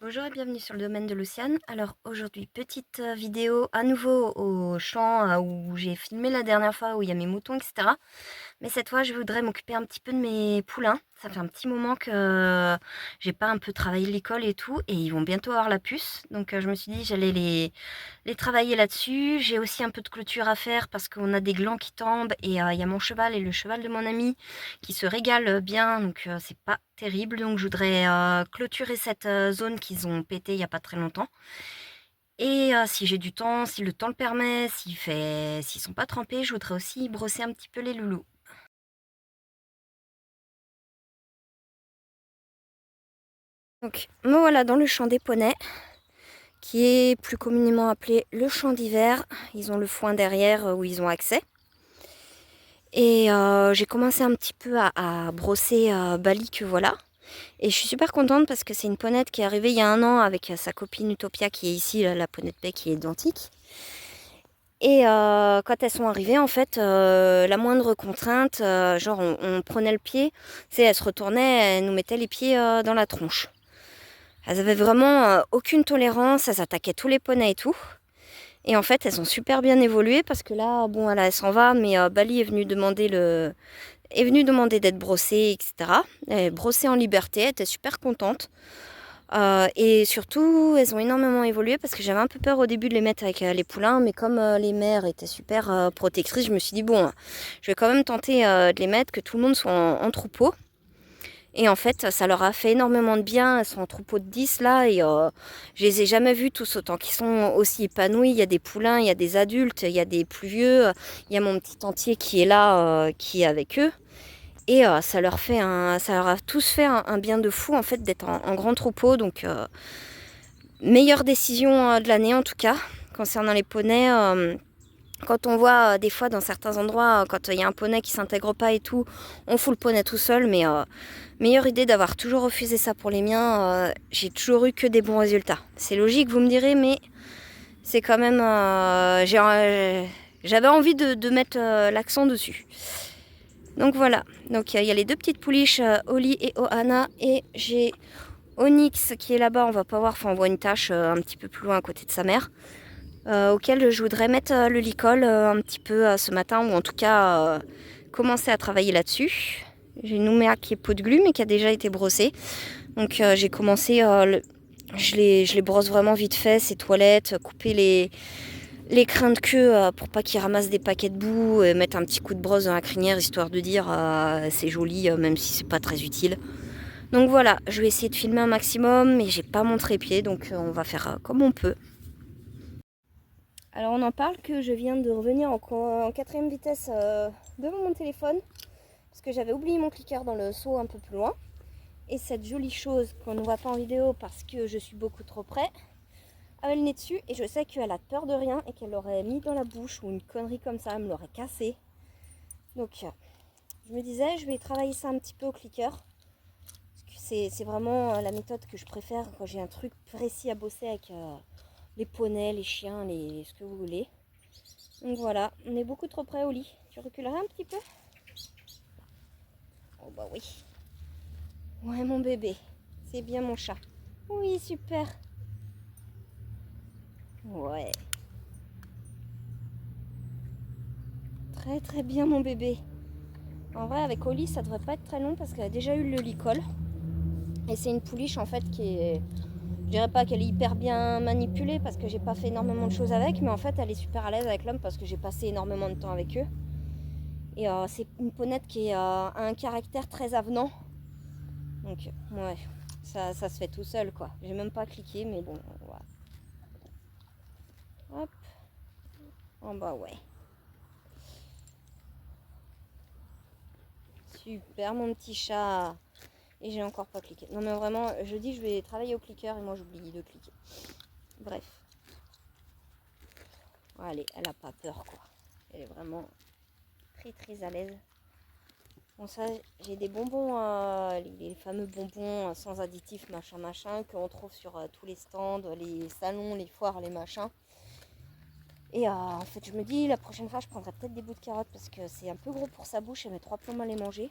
Bonjour et bienvenue sur le domaine de Luciane. Alors aujourd'hui, petite vidéo à nouveau au champ où j'ai filmé la dernière fois, où il y a mes moutons, etc. Mais cette fois, je voudrais m'occuper un petit peu de mes poulains. Ça fait un petit moment que j'ai pas un peu travaillé l'école et tout, et ils vont bientôt avoir la puce. Donc je me suis dit j'allais les travailler là-dessus. J'ai aussi un peu de clôture à faire parce qu'on a des glands qui tombent et il y a mon cheval et le cheval de mon ami qui se régalent bien, donc c'est pas terrible. Donc je voudrais clôturer cette zone qu'ils ont pété il y a pas très longtemps. Et si j'ai du temps, si le temps le permet, s'ils sont pas trempés, je voudrais aussi brosser un petit peu les loulous. Donc me voilà dans le champ des poneys, qui est plus communément appelé le champ d'hiver. Ils ont le foin derrière où ils ont accès. Et j'ai commencé un petit peu à brosser Bali, que voilà. Et je suis super contente parce que c'est une ponette qui est arrivée il y a un an avec sa copine Utopia qui est ici, la ponette paix qui est identique. Et quand elles sont arrivées, en fait, la moindre contrainte, genre on prenait le pied, c'est elles se retournaient, elles nous mettaient les pieds dans la tronche. Elles avaient vraiment aucune tolérance, elles attaquaient tous les poneys et tout. Et en fait, elles ont super bien évolué parce que là, bon, elle s'en va, mais Bali est venue demander d'être brossée, etc. Elle est brossée en liberté, elle était super contente. Et surtout, elles ont énormément évolué parce que j'avais un peu peur au début de les mettre avec les poulains, mais comme les mères étaient super protectrices, je me suis dit, bon, je vais quand même tenter de les mettre, que tout le monde soit en troupeau. Et en fait, ça leur a fait énormément de bien. Elles sont en troupeau de 10 là, et je les ai jamais vus tous autant qu'ils sont aussi épanouis. Il y a des poulains, il y a des adultes, il y a des plus vieux, il y a mon petit entier qui est là, qui est avec eux. Et ça leur a tous fait un bien de fou en fait d'être en grand troupeau. Donc meilleure décision de l'année en tout cas concernant les poneys. Quand on voit des fois dans certains endroits, quand il y a un poney qui s'intègre pas et tout, on fout le poney tout seul. Mais meilleure idée d'avoir toujours refusé ça pour les miens. J'ai toujours eu que des bons résultats. C'est logique, vous me direz, mais c'est quand même. J'avais envie de mettre l'accent dessus. Donc voilà. Donc il y a les deux petites pouliches, Oli et Ohana, et j'ai Onyx qui est là-bas. On va pas voir, enfin on voit une tache un petit peu plus loin à côté de sa mère. Auquel je voudrais mettre le licol un petit peu ce matin, ou en tout cas commencer à travailler là-dessus. J'ai une Nouméa qui est peau de glu mais qui a déjà été brossée. Donc j'ai commencé, je les brosse vraiment vite fait, ces toilettes, couper les crins de queue pour pas qu'ils ramassent des paquets de boue, et mettre un petit coup de brosse dans la crinière histoire de dire c'est joli même si c'est pas très utile. Donc voilà, je vais essayer de filmer un maximum, mais j'ai pas mon trépied, donc on va faire comme on peut. Alors on en parle que je viens de revenir en quatrième vitesse devant mon téléphone parce que j'avais oublié mon clicker dans le seau un peu plus loin. Et cette jolie chose qu'on ne voit pas en vidéo parce que je suis beaucoup trop près avait le nez dessus, et je sais qu'elle a peur de rien et qu'elle l'aurait mis dans la bouche ou une connerie comme ça, elle me l'aurait cassé. Donc je me disais je vais travailler ça un petit peu au clicker. C'est vraiment la méthode que je préfère quand j'ai un truc précis à bosser avec les poneys, les chiens, ce que vous voulez. Donc voilà, on est beaucoup trop près au lit. Tu reculerais un petit peu? Oh bah oui. Ouais mon bébé, c'est bien mon chat. Oui, super. Ouais. Très très bien mon bébé. En vrai avec Oli ça devrait pas être très long parce qu'elle a déjà eu le licol. Et c'est une pouliche en fait qui est... Je dirais pas qu'elle est hyper bien manipulée parce que j'ai pas fait énormément de choses avec, mais en fait elle est super à l'aise avec l'homme parce que j'ai passé énormément de temps avec eux. Et c'est une ponette qui a un caractère très avenant. Donc ouais, ça se fait tout seul quoi. J'ai même pas cliqué, mais bon, voilà. Hop. Oh bah ouais. Super mon petit chat. Et j'ai encore pas cliqué. Non mais vraiment, je dis je vais travailler au clicker et moi j'oublie de cliquer. Bref. Allez, elle a pas peur quoi. Elle est vraiment très très à l'aise. Bon ça, j'ai des bonbons, les fameux bonbons sans additifs machin machin qu'on trouve sur tous les stands, les salons, les foires, les machins. Et en fait je me dis la prochaine fois je prendrai peut-être des bouts de carottes parce que c'est un peu gros pour sa bouche et mes 3 plombs à les manger.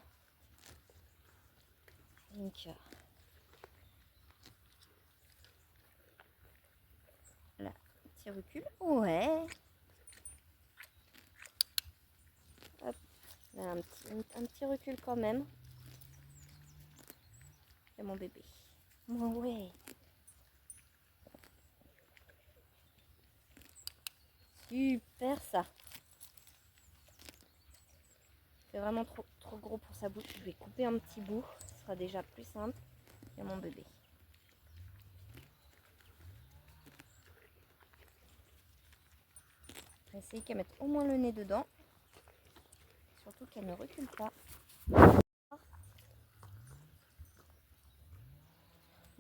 Donc petit recul. Ouais. Hop. Là, un petit recul quand même. C'est mon bébé. Ouais. Super ça. C'est vraiment trop gros pour sa bouche. Je vais couper un petit bout. Ce sera déjà plus simple. Il y a mon bébé. Je vais essayer qu'elle mette au moins le nez dedans. Surtout qu'elle ne recule pas.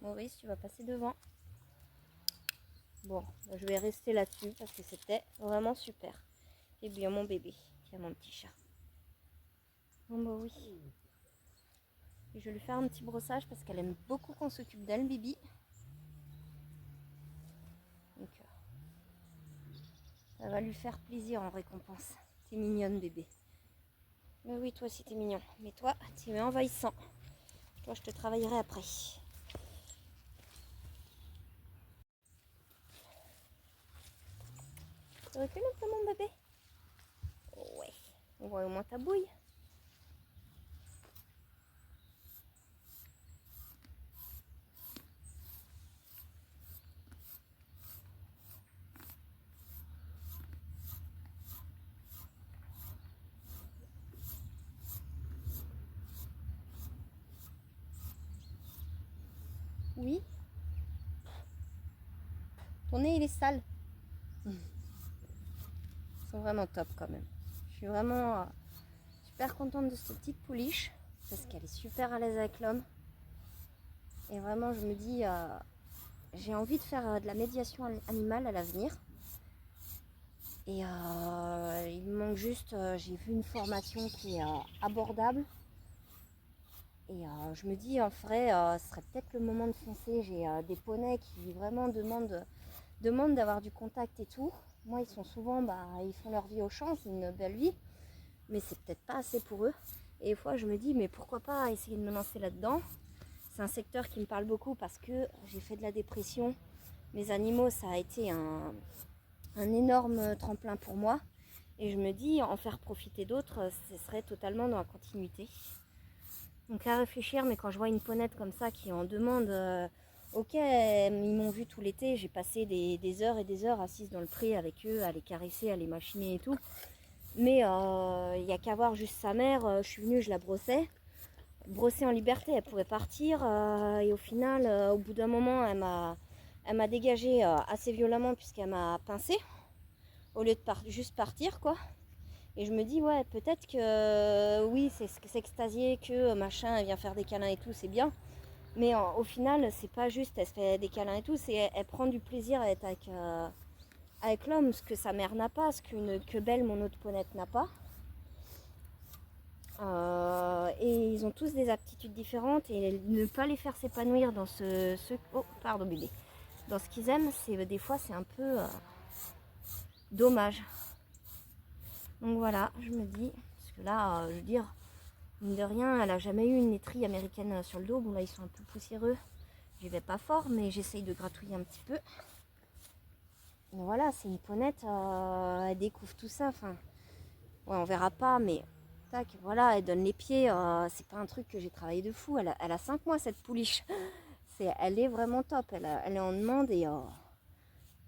Maurice, tu vas passer devant. Bon, je vais rester là-dessus parce que c'était vraiment super. Et bien mon bébé, tiens mon petit chat. Bon bah oui. Et je vais lui faire un petit brossage parce qu'elle aime beaucoup qu'on s'occupe d'elle, Bibi. Donc ça va lui faire plaisir en récompense. T'es mignonne bébé. Mais oui, toi aussi t'es mignon. Mais toi, tu es envahissant. Toi, je te travaillerai après. Tu recules un peu mon bébé? Ouais. On voit au moins ta bouille. Oui. Ton nez, il est sale. Ils sont vraiment top quand même. Je suis vraiment super contente de cette petite pouliche parce qu'elle est super à l'aise avec l'homme. Et vraiment, je me dis, j'ai envie de faire de la médiation animale à l'avenir. Et il me manque juste, j'ai vu une formation qui est abordable. Et je me dis, en vrai, ce serait peut-être le moment de foncer. J'ai des poneys qui vraiment demandent d'avoir du contact et tout. Moi, ils sont souvent, ils font leur vie au champ, c'est une belle vie. Mais c'est peut-être pas assez pour eux. Et des fois, je me dis, mais pourquoi pas essayer de me lancer là-dedans. C'est un secteur qui me parle beaucoup parce que j'ai fait de la dépression. Mes animaux, ça a été un énorme tremplin pour moi. Et je me dis, en faire profiter d'autres, ce serait totalement dans la continuité. Donc à réfléchir, mais quand je vois une ponette comme ça qui en demande, ok, ils m'ont vu tout l'été, j'ai passé des heures et des heures assise dans le pré avec eux, à les caresser, à les machiner et tout. Mais il n'y a qu'à voir juste sa mère, je suis venue, je la brossais. Brossée en liberté, elle pouvait partir. Et au final, au bout d'un moment, elle m'a dégagé assez violemment puisqu'elle m'a pincé. Au lieu de juste partir, quoi. Et je me dis, ouais, peut-être que oui, c'est s'extasier, que machin, elle vient faire des câlins et tout, c'est bien. Mais au final, c'est pas juste, elle se fait des câlins et tout, c'est elle prend du plaisir à être avec l'homme, ce que sa mère n'a pas, ce que Belle, mon autre ponette, n'a pas. Et ils ont tous des aptitudes différentes et ne pas les faire s'épanouir dans oh, pardon bébé. Dans ce qu'ils aiment, des fois c'est un peu dommage. Donc voilà, je me dis, parce que là, je veux dire, mine de rien, elle a jamais eu une laiterie américaine sur le dos. Bon là, ils sont un peu poussiéreux. J'y vais pas fort, mais j'essaye de gratouiller un petit peu. Donc voilà, c'est une ponette, elle découvre tout ça. Enfin, ouais, on verra pas, mais tac, voilà, elle donne les pieds. C'est pas un truc que j'ai travaillé de fou. Elle a 5 mois cette pouliche. Elle est vraiment top. Elle est en demande et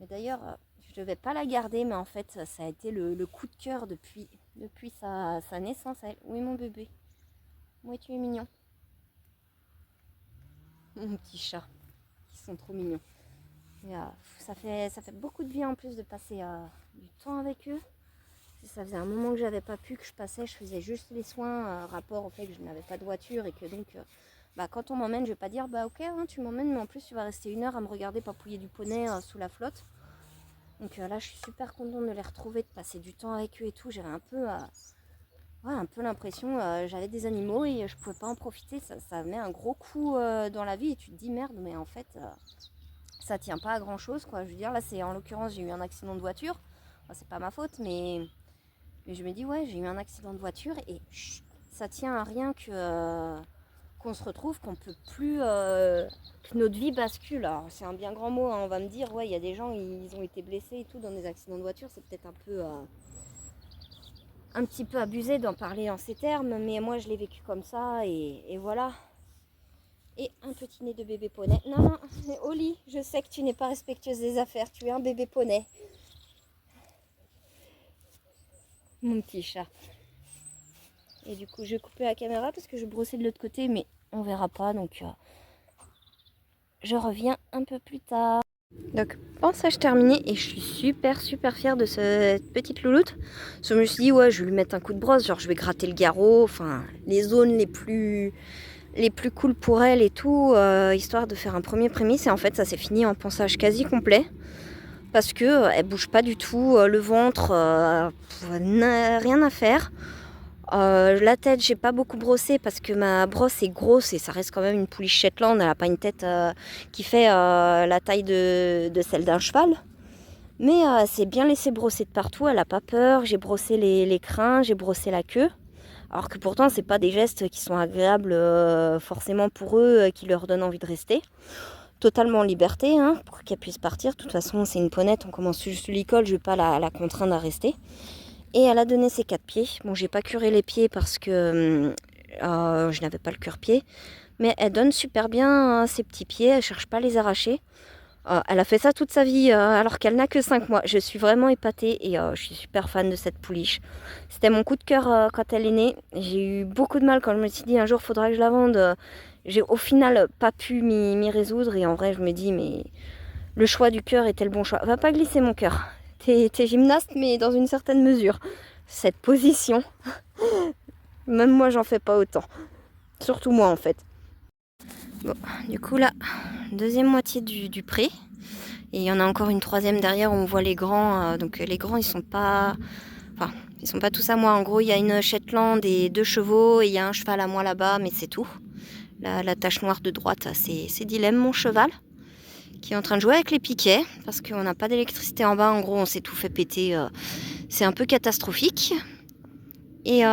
mais d'ailleurs, je devais pas la garder, mais en fait, ça a été le coup de cœur depuis sa naissance. Oui, mon bébé. Oui, tu es mignon. Mon petit chat. Ils sont trop mignons. Et, ça fait beaucoup de bien en plus de passer du temps avec eux. Ça faisait un moment que j'avais pas pu, que je passais, je faisais juste les soins, rapport au fait que je n'avais pas de voiture et que donc, quand on m'emmène, je vais pas dire, ok, hein, tu m'emmènes, mais en plus tu vas rester 1 heure à me regarder papouiller du poney sous la flotte. Donc là, je suis super contente de les retrouver, de passer du temps avec eux et tout. J'avais un peu l'impression, j'avais des animaux et je pouvais pas en profiter. Ça met un gros coup dans la vie et tu te dis merde, mais en fait, ça tient pas à grand chose, quoi. Je veux dire, là, c'est en l'occurrence, j'ai eu un accident de voiture. Enfin, c'est pas ma faute, mais je me dis, ouais, j'ai eu un accident de voiture et ça tient à rien qu'on se retrouve, qu'on peut plus, que notre vie bascule. Alors c'est un bien grand mot, hein. On va me dire, ouais, il y a des gens, ils ont été blessés et tout dans des accidents de voiture, c'est peut-être un petit peu abusé d'en parler en ces termes, mais moi je l'ai vécu comme ça et voilà. Et un petit nez de bébé poney. Non, non, Oli, je sais que tu n'es pas respectueuse des affaires, tu es un bébé poney. Mon petit chat. Et du coup, je vais couper la caméra parce que je brossais de l'autre côté, mais on verra pas, donc je reviens un peu plus tard. Donc, pensage terminé et je suis super fière de cette petite louloute. Parce que je me suis dit, ouais, je vais lui mettre un coup de brosse, genre je vais gratter le garrot, enfin, les zones les plus cool pour elle et tout, histoire de faire un premier prémisse. Et en fait, ça s'est fini en ponçage quasi complet. Parce que elle bouge pas du tout, le ventre, rien à faire. La tête, j'ai pas beaucoup brossé parce que ma brosse est grosse et ça reste quand même une pouliche Shetland. Elle a pas une tête qui fait la taille de celle d'un cheval. Mais c'est bien laissé brosser de partout, elle a pas peur. J'ai brossé les crins, j'ai brossé la queue. Alors que pourtant, c'est pas des gestes qui sont agréables forcément pour eux, qui leur donnent envie de rester. Totalement en liberté, hein, pour qu'elle puisse partir. De toute façon, c'est une ponette, on commence juste l'école, je vais pas la contraindre à rester. Et elle a donné ses 4 pieds. Bon, j'ai pas curé les pieds parce que je n'avais pas le cure-pied. Mais elle donne super bien ses petits pieds, elle cherche pas à les arracher. Elle a fait ça toute sa vie alors qu'elle n'a que 5 mois. Je suis vraiment épatée et je suis super fan de cette pouliche. C'était mon coup de cœur quand elle est née. J'ai eu beaucoup de mal quand je me suis dit un jour il faudra que je la vende. J'ai au final pas pu m'y résoudre et en vrai je me dis mais le choix du cœur était le bon choix. Va pas glisser mon cœur. T'es gymnaste mais dans une certaine mesure. Cette position, même moi j'en fais pas autant. Surtout moi en fait. Bon, du coup là, deuxième moitié du pré. Et il y en a encore une troisième derrière où on voit les grands. Donc les grands ils sont pas... Enfin, ils sont pas tous à moi. En gros, il y a une Shetland et 2 chevaux et il y a un cheval à moi là-bas, mais c'est tout. La tache noire de droite, c'est Dilemme, mon cheval, qui est en train de jouer avec les piquets parce qu'on n'a pas d'électricité en bas. En gros, on s'est tout fait péter. C'est un peu catastrophique. Et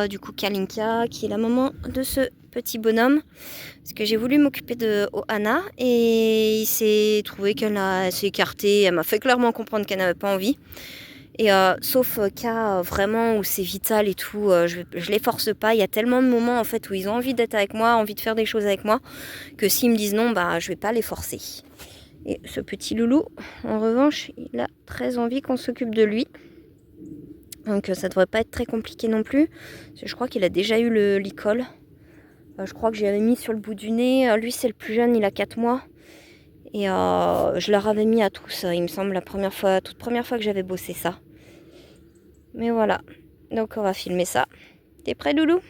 du coup, Kalinka, qui est la maman de ce petit bonhomme, parce que j'ai voulu m'occuper de Ohana et il s'est trouvé qu'elle s'est écartée. Elle m'a fait clairement comprendre qu'elle n'avait pas envie. Et sauf cas vraiment où c'est vital et tout, je les force pas. Il y a tellement de moments en fait où ils ont envie d'être avec moi, envie de faire des choses avec moi, que s'ils me disent non, bah je vais pas les forcer. Et ce petit loulou, en revanche, il a très envie qu'on s'occupe de lui. Donc ça devrait pas être très compliqué non plus. Parce que je crois qu'il a déjà eu l'école. Je crois que j'avais mis sur le bout du nez. Lui c'est le plus jeune, il a 4 mois. Et je leur avais mis à tous, il me semble, toute première fois que j'avais bossé ça. Mais voilà, donc on va filmer ça. T'es prêt, Loulou?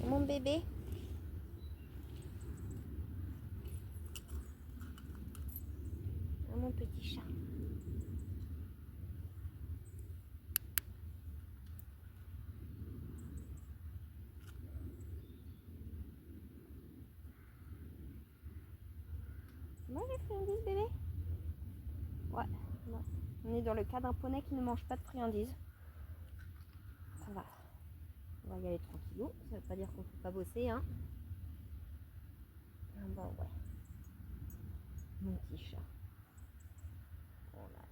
Mon bébé. Mon petit chat. Moi j'ai friandises, bébé? Ouais, non. On est dans le cas d'un poney qui ne mange pas de friandises. Ça va. On va y aller tranquillou. Ça veut pas dire qu'on ne peut pas bosser, hein. Ah bah ouais. Mon petit chat. Oh là là.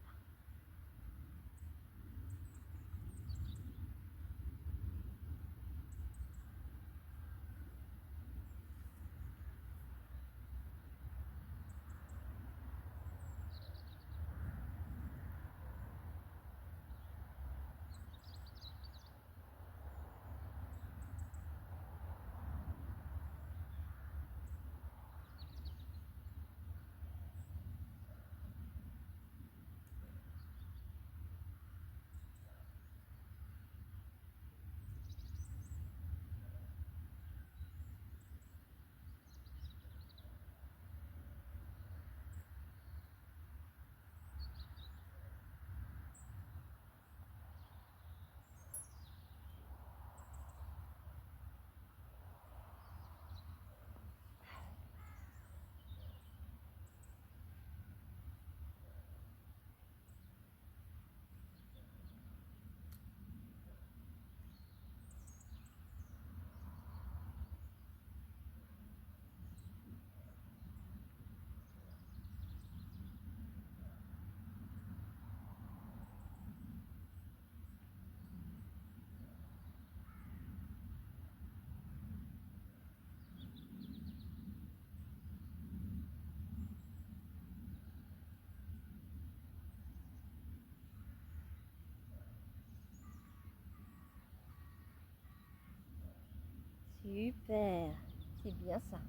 Super. C'est bien ça.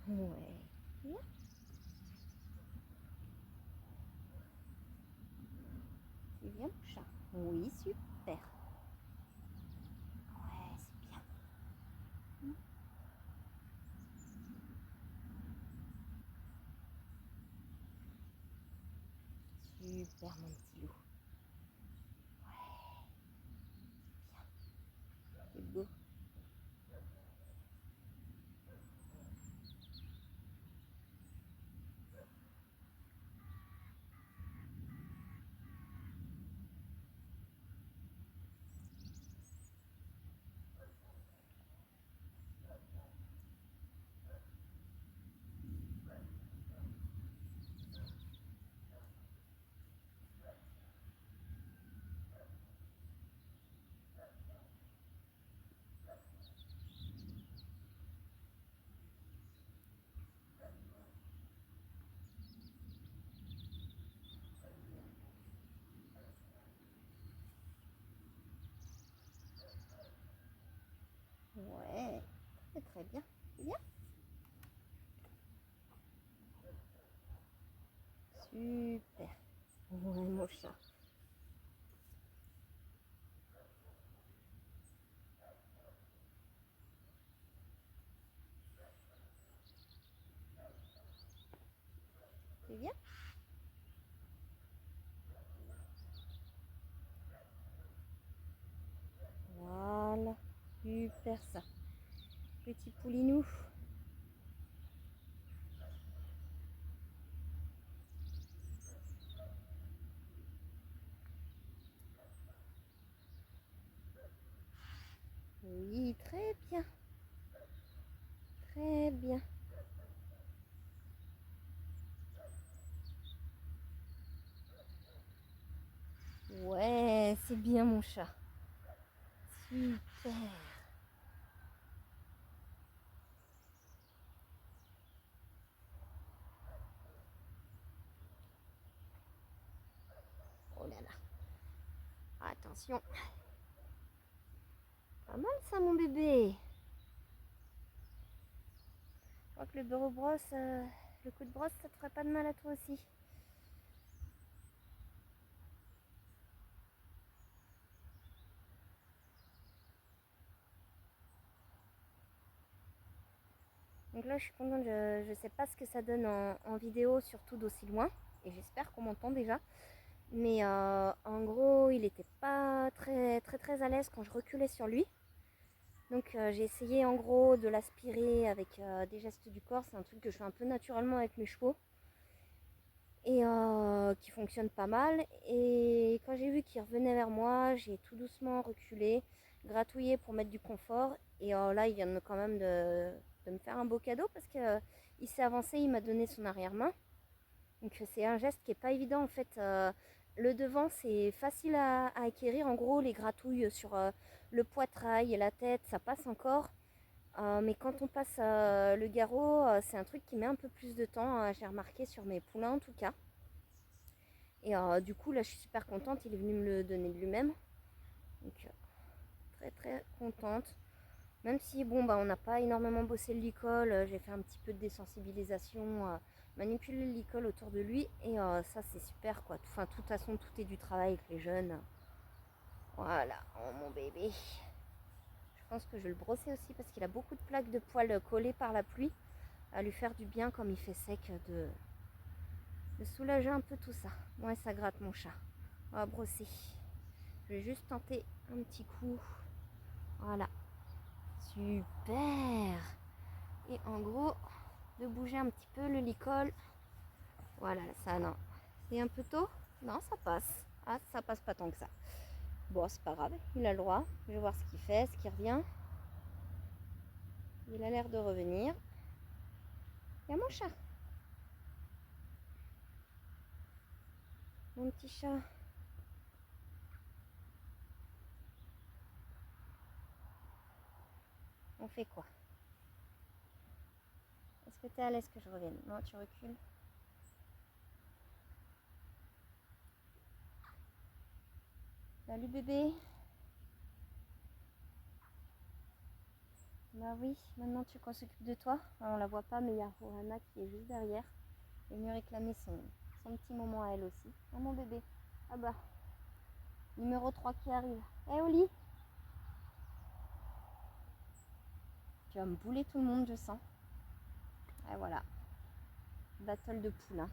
Ouais. Bien. C'est bien mon chat. Oui, super. Ouais, c'est bien. Super mon petit loup. Ouais, bien. C'est beau. Ouais, c'est très bien. C'est bien. Super. Ouais, mon chat. C'est bien. Voilà. Super ça. Petit poulinou. Oui, très bien. Très bien. Ouais, c'est bien mon chat. Super. Oh là là. Attention. Pas mal ça mon bébé. Je crois que le bureau brosse, le coup de brosse, ça te ferait pas de mal à toi aussi. Donc là, je suis contente. Je sais pas ce que ça donne en vidéo, surtout d'aussi loin. Et j'espère qu'on m'entend déjà. Mais en gros, il était pas très à l'aise quand je reculais sur lui. Donc j'ai essayé en gros de l'aspirer avec des gestes du corps. C'est un truc que je fais un peu naturellement avec mes chevaux. Et qui fonctionne pas mal. Et quand j'ai vu qu'il revenait vers moi, j'ai tout doucement reculé, gratouillé pour mettre du confort. Et là, il vient quand même de me faire un beau cadeau parce que il s'est avancé, il m'a donné son arrière-main. Donc c'est un geste qui est pas évident en fait. Le devant, c'est facile à acquérir. En gros, les gratouilles sur le poitrail et la tête, ça passe encore. Mais quand on passe le garrot, c'est un truc qui met un peu plus de temps. J'ai remarqué sur mes poulains en tout cas. Et du coup, là, je suis super contente. Il est venu me le donner de lui-même. Donc, très contente. Même si, bon, bah, on n'a pas énormément bossé le licol. J'ai fait un petit peu de désensibilisation, manipuler le licol autour de lui. Et ça, c'est super, quoi. Enfin, de toute façon, tout est du travail avec les jeunes. Voilà, oh, mon bébé. Je pense que je vais le brosser aussi parce qu'il a beaucoup de plaques de poils collées par la pluie. À lui faire du bien, comme il fait sec, de soulager un peu tout ça. Ouais, ça gratte mon chat. On va brosser. Je vais juste tenter un petit coup. Voilà. Super. Et en gros, de bouger un petit peu le licol. Voilà, ça non. C'est un peu tôt? Non, ça passe. Ah, ça passe pas tant que ça. Bon, c'est pas grave. Il a le droit. Je vais voir ce qu'il fait, ce qui revient. Il a l'air de revenir. Il y a mon chat. Mon petit chat. On fait quoi? Est-ce que tu es à l'aise que je revienne? Non, tu recules. Salut bébé. Bah oui, maintenant tu qu'on s'occupe de toi. Enfin, on la voit pas, mais il y a Rohana qui est juste derrière. Elle est venue réclamer son petit moment à elle aussi. Oh mon bébé. Ah bah, numéro 3 qui arrive. Eh Oli, tu vas me bouler tout le monde, je sens. Et voilà. Battle de poule, hein.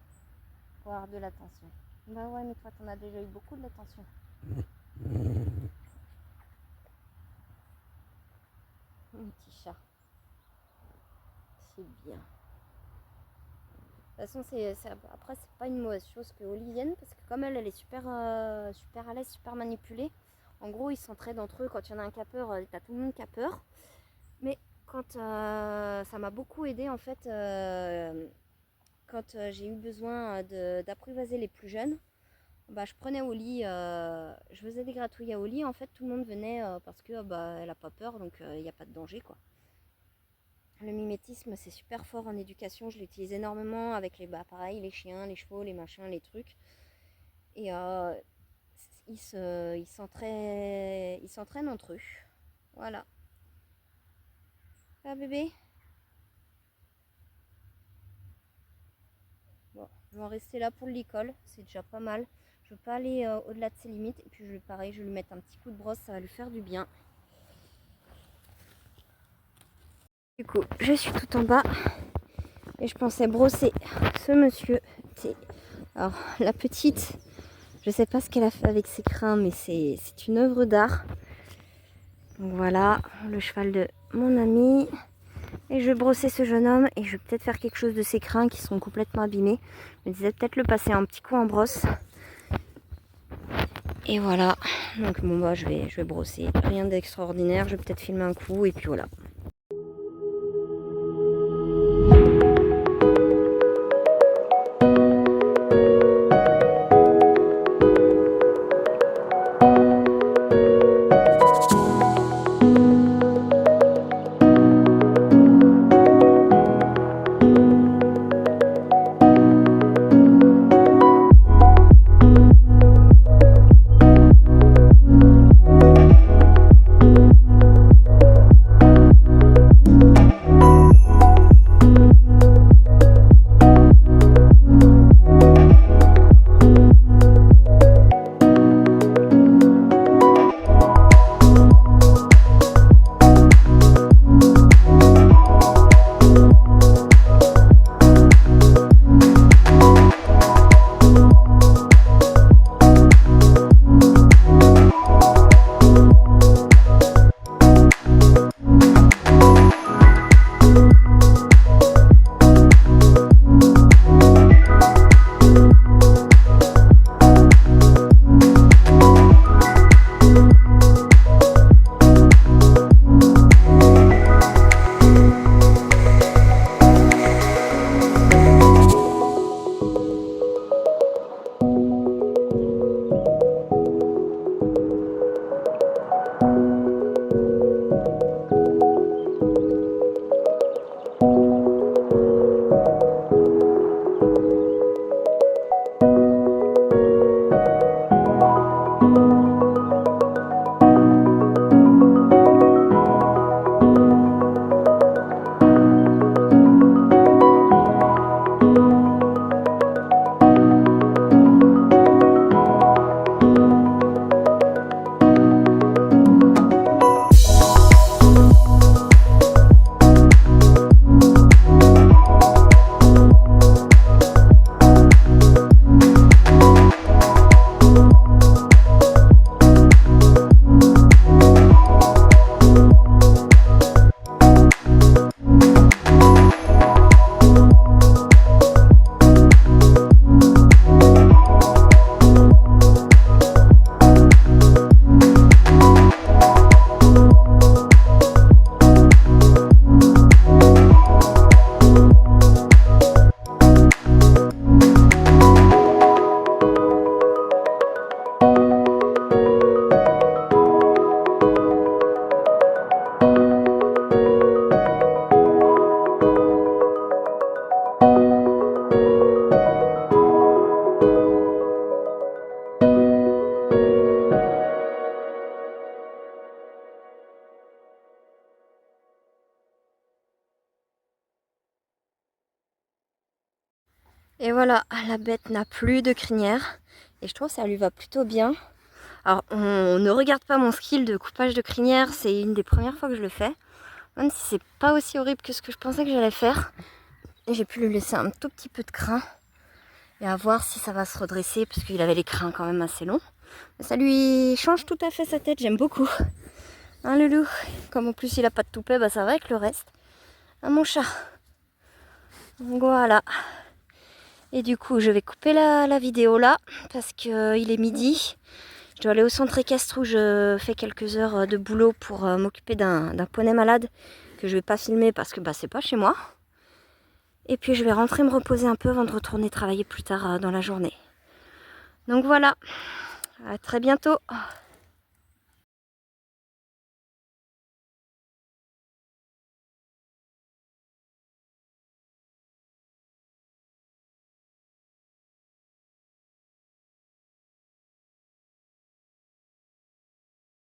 Pour avoir de l'attention. Bah ouais, mais toi, t'en as déjà eu beaucoup de l'attention. Mon petit chat. C'est bien. De toute façon, après, c'est pas une mauvaise chose que Oli vienne, parce que comme elle est super, super à l'aise, super manipulée. En gros, ils s'entraident entre eux. Quand il y en a un qui a peur, t'as tout le monde qui a peur. Mais quand ça m'a beaucoup aidé en fait, quand j'ai eu besoin d'apprivoiser les plus jeunes, bah, je prenais Oli, je faisais des gratouilles à Oli. En fait, tout le monde venait parce que bah, elle a pas peur, donc il n'y a pas de danger quoi. Le mimétisme, c'est super fort en éducation. Je l'utilise énormément avec les, bah, pareil, les chiens, les chevaux, les machins, les trucs. Et ils s'entraînent entre eux. Voilà. Ah bébé. Bon, je vais en rester là pour l'école. C'est déjà pas mal. Je veux pas aller au-delà de ses limites. Et puis pareil, je vais lui mettre un petit coup de brosse. Ça va lui faire du bien. Du coup, je suis tout en bas. Et je pensais brosser ce monsieur. Alors, la petite, je sais pas ce qu'elle a fait avec ses crins, mais c'est une œuvre d'art. Donc voilà, le cheval de mon ami. Et je vais brosser ce jeune homme et je vais peut-être faire quelque chose de ses crins qui sont complètement abîmés. Je me disais peut-être le passer un petit coup en brosse. Et voilà, donc bon bah je vais brosser, rien d'extraordinaire, je vais peut-être filmer un coup et puis voilà. Et voilà, la bête n'a plus de crinière. Et je trouve que ça lui va plutôt bien. Alors, on ne regarde pas mon skill de coupage de crinière. C'est une des premières fois que je le fais. Même si c'est pas aussi horrible que ce que je pensais que j'allais faire. Et j'ai pu lui laisser un tout petit peu de crin. Et à voir si ça va se redresser. Parce qu'il avait les crins quand même assez longs. Mais ça lui change tout à fait sa tête. J'aime beaucoup. Hein, Loulou? Comme en plus il a pas de toupet, bah ça va avec le reste. Hein, mon chat? Donc voilà. Et du coup, je vais couper la vidéo là, parce qu'il est midi. Je dois aller au centre équestre où je fais quelques heures de boulot pour m'occuper d'un poney malade que je vais pas filmer parce que bah, c'est pas chez moi. Et puis je vais rentrer me reposer un peu avant de retourner travailler plus tard dans la journée. Donc voilà, à très bientôt.